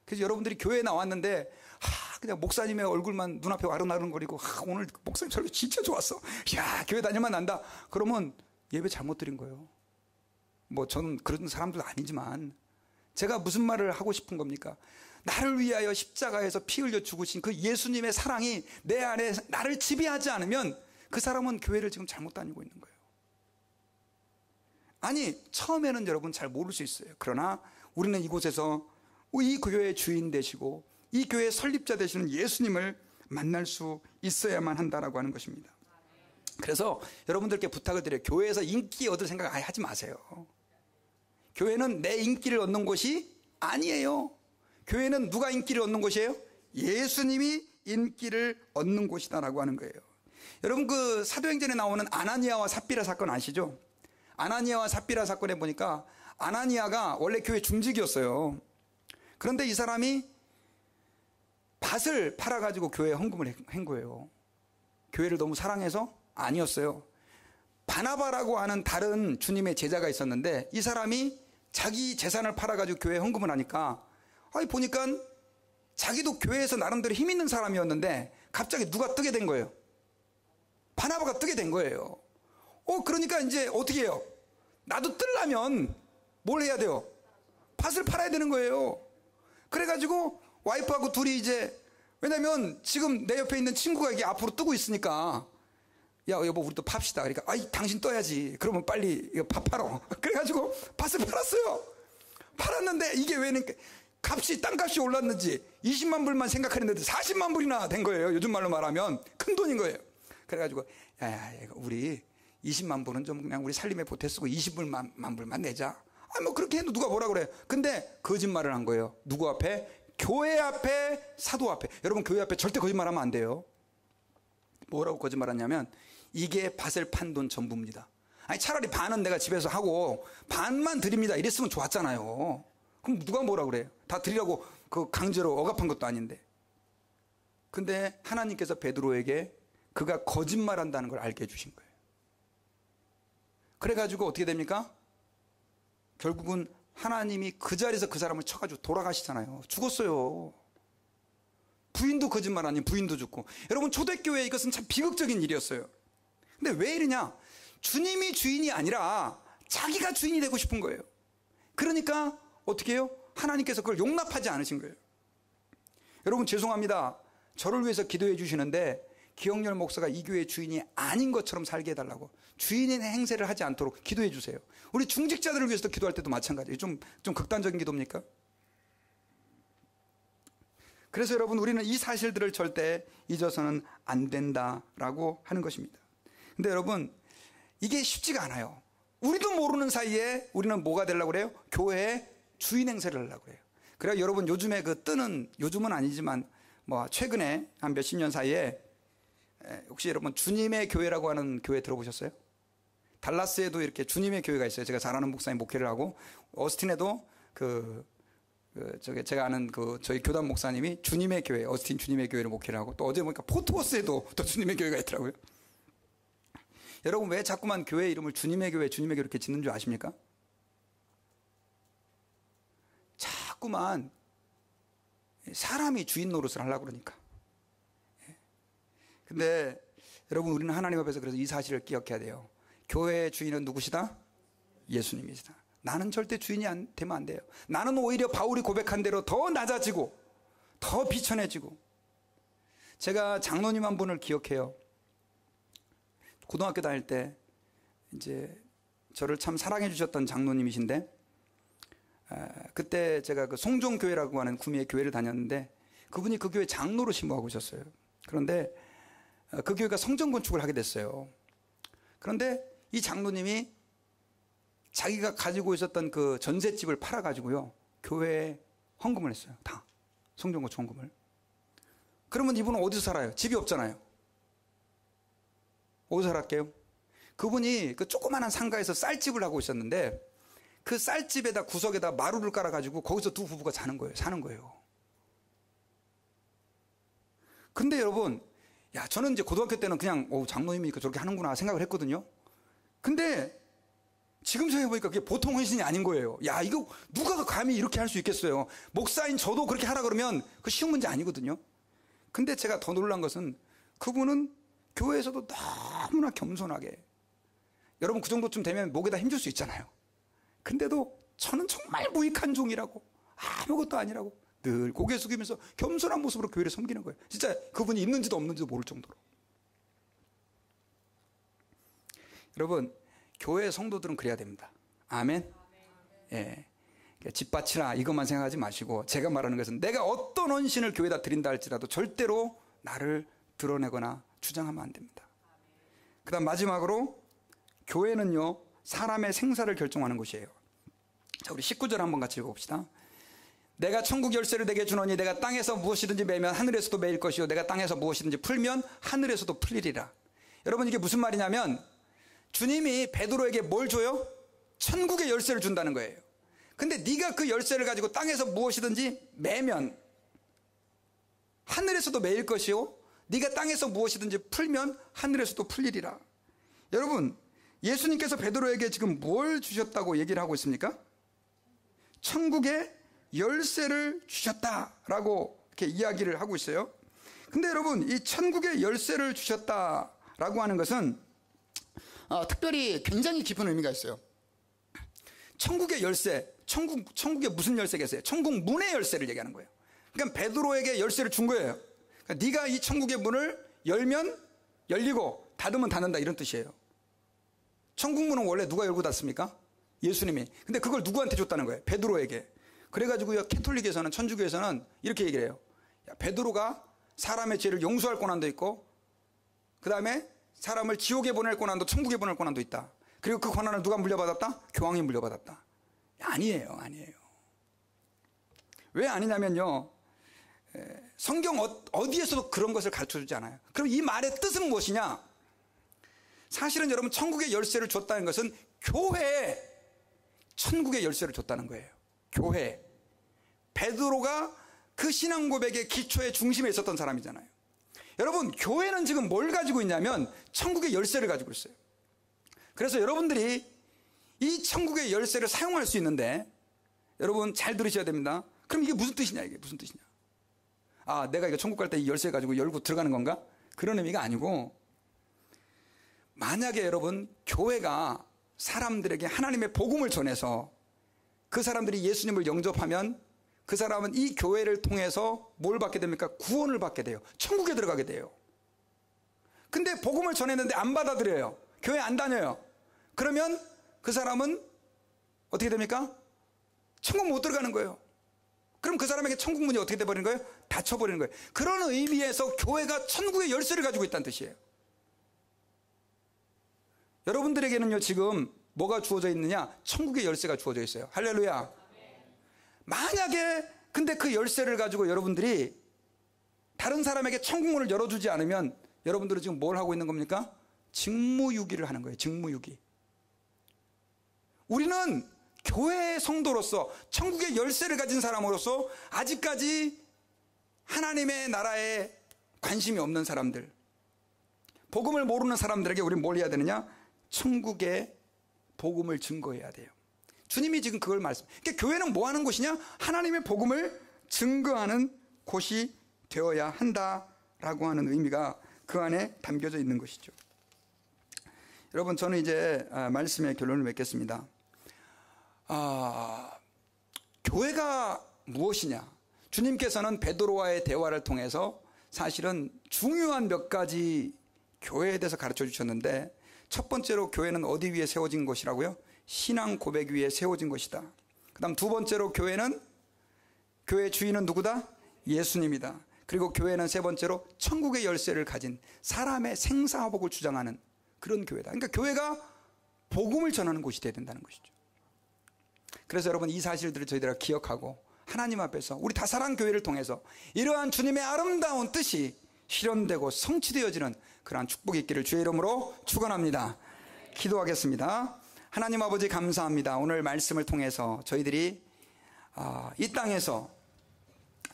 그래서 여러분들이 교회에 나왔는데 그냥 목사님의 얼굴만 눈앞에 와르나른거리고 오늘 목사님 설교 진짜 좋았어, 야, 교회 다니면 난다, 그러면 예배 잘못 드린 거예요. 뭐 저는 그런 사람도 아니지만 제가 무슨 말을 하고 싶은 겁니까? 나를 위하여 십자가에서 피 흘려 죽으신 그 예수님의 사랑이 내 안에 나를 지배하지 않으면 그 사람은 교회를 지금 잘못 다니고 있는 거예요. 아니, 처음에는 여러분 잘 모를 수 있어요. 그러나 우리는 이곳에서 이 교회의 주인 되시고 이 교회의 설립자 되시는 예수님을 만날 수 있어야만 한다라고 하는 것입니다. 그래서 여러분들께 부탁을 드려요. 교회에서 인기 얻을 생각 아예 하지 마세요. 교회는 내 인기를 얻는 곳이 아니에요. 교회는 누가 인기를 얻는 곳이에요? 예수님이 인기를 얻는 곳이다라고 하는 거예요. 여러분, 그 사도행전에 나오는 아나니아와 삽비라 사건 아시죠? 아나니아와 삽비라 사건에 보니까 아나니아가 원래 교회 중직이었어요. 그런데 이 사람이 밭을 팔아가지고 교회에 헌금을 한 거예요. 교회를 너무 사랑해서? 아니었어요. 바나바라고 하는 다른 주님의 제자가 있었는데 이 사람이 자기 재산을 팔아가지고 교회에 헌금을 하니까 보니까 자기도 교회에서 나름대로 힘 있는 사람이었는데 갑자기 누가 뜨게 된 거예요? 바나바가 뜨게 된 거예요. 그러니까 이제 어떻게 해요? 나도 뜨려면 뭘 해야 돼요? 밭을 팔아야 되는 거예요. 그래가지고 와이프하고 둘이 이제, 왜냐면 지금 내 옆에 있는 친구가 이게 앞으로 뜨고 있으니까, 야 여보 우리 또 팝시다. 그러니까 당신 떠야지. 그러면 빨리 이거 밥 팔어. 그래가지고 밭을 팔았어요. 팔았는데 이게 왜 값이 땅값이 올랐는지 20만 불만 생각하는데 40만 불이나 된 거예요. 요즘 말로 말하면 큰 돈인 거예요. 그래가지고 야 우리 20만 불은 좀 그냥 우리 살림에 보태 쓰고 20불만 불만 내자. 뭐 그렇게 해도 누가 뭐라 그래요. 근데 거짓말을 한 거예요. 누구 앞에? 교회 앞에, 사도 앞에. 여러분, 교회 앞에 절대 거짓말하면 안 돼요. 뭐라고 거짓말하냐면 이게 밭을 판 돈 전부입니다. 차라리 반은 내가 집에서 하고 반만 드립니다 이랬으면 좋았잖아요. 그럼 누가 뭐라 그래요? 다 드리라고 그 강제로 억압한 것도 아닌데. 근데 하나님께서 베드로에게 그가 거짓말한다는 걸 알게 해주신 거예요. 그래가지고 어떻게 됩니까? 결국은 하나님이 그 자리에서 그 사람을 쳐가지고 돌아가시잖아요. 죽었어요. 부인도 거짓말 아닌 부인도 죽고. 여러분, 초대교회 이것은 참 비극적인 일이었어요. 근데 왜 이러냐? 주님이 주인이 아니라 자기가 주인이 되고 싶은 거예요. 그러니까 어떻게 해요? 하나님께서 그걸 용납하지 않으신 거예요. 여러분, 죄송합니다. 저를 위해서 기도해 주시는데 기억열 목사가 이 교회의 주인이 아닌 것처럼 살게 해달라고, 주인의 행세를 하지 않도록 기도해 주세요. 우리 중직자들을 위해서도 기도할 때도 마찬가지예요. 좀 극단적인 기도입니까? 그래서 여러분, 우리는 이 사실들을 절대 잊어서는 안 된다라고 하는 것입니다. 근데 여러분, 이게 쉽지가 않아요. 우리도 모르는 사이에 우리는 뭐가 되려고 그래요? 교회의 주인 행세를 하려고 그래요. 그래서 여러분, 요즘에 그 뜨는, 요즘은 아니지만 뭐 최근에 한 몇십 년 사이에 혹시 여러분 주님의 교회라고 하는 교회 들어보셨어요? 달라스에도 이렇게 주님의 교회가 있어요. 제가 잘 아는 목사님 목회를 하고, 어스틴에도 제가 아는 저희 교단 목사님이 주님의 교회, 어스틴 주님의 교회를 목회를 하고, 또 어제 보니까 포트워스에도 또 주님의 교회가 있더라고요. 여러분, 왜 자꾸만 교회 이름을 주님의 교회 이렇게 짓는 줄 아십니까? 자꾸만 사람이 주인 노릇을 하려고 그러니까. 근데 여러분, 우리는 하나님 앞에서 그래서 이 사실을 기억해야 돼요. 교회의 주인은 누구시다? 예수님이시다. 나는 절대 주인이 되면 안 돼요. 나는 오히려 바울이 고백한 대로 더 낮아지고 더 비천해지고. 제가 장로님 한 분을 기억해요. 고등학교 다닐 때 이제 저를 참 사랑해 주셨던 장로님이신데, 그때 제가 그 송종교회라고 하는 구미의 교회를 다녔는데 그분이 그 교회 장로로 심부하고 오셨어요. 그런데 그 교회가 성전 건축을 하게 됐어요. 그런데 이 장로님이 자기가 가지고 있었던 그 전셋집을 팔아가지고요, 교회에 헌금을 했어요. 다 성전 건축 헌금을. 그러면 이분은 어디서 살아요? 집이 없잖아요. 어디서 살았게요? 그분이 그 조그마한 상가에서 쌀집을 하고 있었는데 그 쌀집에다 구석에다 마루를 깔아가지고 거기서 두 부부가 사는 거예요. 근데 여러분, 저는 이제 고등학교 때는 그냥 장로님이 저렇게 하는구나 생각을 했거든요. 근데 지금 생각해보니까 그게 보통 헌신이 아닌 거예요. 이거 누가 감히 이렇게 할 수 있겠어요? 목사인 저도 그렇게 하라 그러면 그 쉬운 문제 아니거든요. 근데 제가 더 놀란 것은 그분은 교회에서도 너무나 겸손하게, 여러분 그 정도쯤 되면 목에다 힘줄 수 있잖아요. 근데도 저는 정말 무익한 종이라고, 아무것도 아니라고 늘 고개 숙이면서 겸손한 모습으로 교회를 섬기는 거예요. 진짜 그분이 있는지도 없는지도 모를 정도로. 여러분, 교회 성도들은 그래야 됩니다. 아멘. 예. 집 바치라 이것만 생각하지 마시고, 제가 말하는 것은 내가 어떤 헌신을 교회에다 드린다 할지라도 절대로 나를 드러내거나 주장하면 안 됩니다. 그 다음 마지막으로 교회는요, 사람의 생사를 결정하는 곳이에요. 자, 우리 19절 한번 같이 읽어봅시다. 내가 천국 열쇠를 내게 주노니 내가 땅에서 무엇이든지 매면 하늘에서도 매일 것이요 내가 땅에서 무엇이든지 풀면 하늘에서도 풀리리라. 여러분, 이게 무슨 말이냐면 주님이 베드로에게 뭘 줘요? 천국의 열쇠를 준다는 거예요. 근데 네가 그 열쇠를 가지고 땅에서 무엇이든지 매면 하늘에서도 매일 것이요 네가 땅에서 무엇이든지 풀면 하늘에서도 풀리리라. 여러분, 예수님께서 베드로에게 지금 뭘 주셨다고 얘기를 하고 있습니까? 천국의 열쇠를 주셨다라고 이렇게 이야기를 하고 있어요. 근데 여러분, 이 천국의 열쇠를 주셨다라고 하는 것은 특별히 굉장히 깊은 의미가 있어요. 천국의 열쇠, 천국에 무슨 열쇠가 있어요? 천국 문의 열쇠를 얘기하는 거예요. 그러니까 베드로에게 열쇠를 준 거예요. 그러니까 네가 이 천국의 문을 열면 열리고 닫으면 닫는다, 이런 뜻이에요. 천국 문은 원래 누가 열고 닫습니까? 예수님이. 근데 그걸 누구한테 줬다는 거예요? 베드로에게. 그래가지고요, 캐톨릭에서는, 천주교에서는 이렇게 얘기를 해요. 야, 베드로가 사람의 죄를 용서할 권한도 있고, 그 다음에 사람을 지옥에 보낼 권한도, 천국에 보낼 권한도 있다. 그리고 그 권한을 누가 물려받았다? 교황이 물려받았다. 아니에요. 왜 아니냐면요, 성경 어디에서도 그런 것을 가르쳐주지 않아요. 그럼 이 말의 뜻은 무엇이냐? 사실은 여러분, 천국의 열쇠를 줬다는 것은 교회에 천국의 열쇠를 줬다는 거예요. 교회. 베드로가 그 신앙 고백의 기초의 중심에 있었던 사람이잖아요. 여러분, 교회는 지금 뭘 가지고 있냐면 천국의 열쇠를 가지고 있어요. 그래서 여러분들이 이 천국의 열쇠를 사용할 수 있는데, 여러분 잘 들으셔야 됩니다. 그럼 이게 무슨 뜻이냐? 이게 무슨 뜻이냐? 아, 내가 이거 천국 갈 때 이 열쇠 가지고 열고 들어가는 건가? 그런 의미가 아니고, 만약에 여러분 교회가 사람들에게 하나님의 복음을 전해서 그 사람들이 예수님을 영접하면 그 사람은 이 교회를 통해서 뭘 받게 됩니까? 구원을 받게 돼요. 천국에 들어가게 돼요. 근데 복음을 전했는데 안 받아들여요. 교회 안 다녀요. 그러면 그 사람은 어떻게 됩니까? 천국 못 들어가는 거예요. 그럼 그 사람에게 천국 문이 어떻게 돼버리는 거예요? 닫혀버리는 거예요. 그런 의미에서 교회가 천국의 열쇠를 가지고 있다는 뜻이에요. 여러분들에게는요, 지금 뭐가 주어져 있느냐? 천국의 열쇠가 주어져 있어요. 할렐루야. 만약에 근데 그 열쇠를 가지고 여러분들이 다른 사람에게 천국 문을 열어주지 않으면 여러분들은 지금 뭘 하고 있는 겁니까? 직무유기를 하는 거예요. 직무유기. 우리는 교회의 성도로서, 천국의 열쇠를 가진 사람으로서 아직까지 하나님의 나라에 관심이 없는 사람들, 복음을 모르는 사람들에게 우리는 뭘 해야 되느냐? 천국의 복음을 증거해야 돼요. 주님이 지금 그걸 그러니까 교회는 뭐 하는 곳이냐? 하나님의 복음을 증거하는 곳이 되어야 한다라고 하는 의미가 그 안에 담겨져 있는 것이죠. 여러분, 저는 이제 말씀의 결론을 맺겠습니다. 교회가 무엇이냐? 주님께서는 베드로와의 대화를 통해서 사실은 중요한 몇 가지 교회에 대해서 가르쳐 주셨는데, 첫 번째로 교회는 어디 위에 세워진 것이라고요? 신앙 고백 위에 세워진 것이다. 그 다음 두 번째로 교회는, 교회의 주인은 누구다? 예수님이다. 그리고 교회는 세 번째로 천국의 열쇠를 가진 사람의 생사화복을 주장하는 그런 교회다. 그러니까 교회가 복음을 전하는 곳이 되어야 된다는 것이죠. 그래서 여러분, 이 사실들을 저희들이 기억하고 하나님 앞에서 우리 다사랑교회를 통해서 이러한 주님의 아름다운 뜻이 실현되고 성취되어지는 그러한 축복이 있기를 주의 이름으로 축원합니다. 기도하겠습니다. 하나님 아버지, 감사합니다. 오늘 말씀을 통해서 저희들이 이 땅에서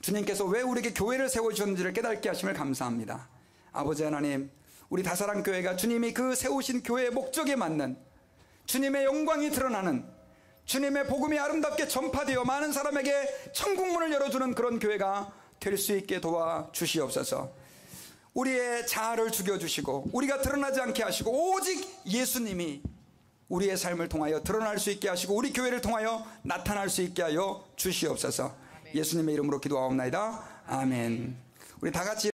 주님께서 왜 우리에게 교회를 세워주셨는지를 깨닫게 하심을 감사합니다. 아버지 하나님, 우리 다사랑교회가 주님이 그 세우신 교회의 목적에 맞는, 주님의 영광이 드러나는, 주님의 복음이 아름답게 전파되어 많은 사람에게 천국문을 열어주는 그런 교회가 될 수 있게 도와주시옵소서. 우리의 자아를 죽여주시고 우리가 드러나지 않게 하시고 오직 예수님이 우리의 삶을 통하여 드러날 수 있게 하시고 우리 교회를 통하여 나타날 수 있게 하여 주시옵소서. 예수님의 이름으로 기도하옵나이다. 아멘. 우리 다 같이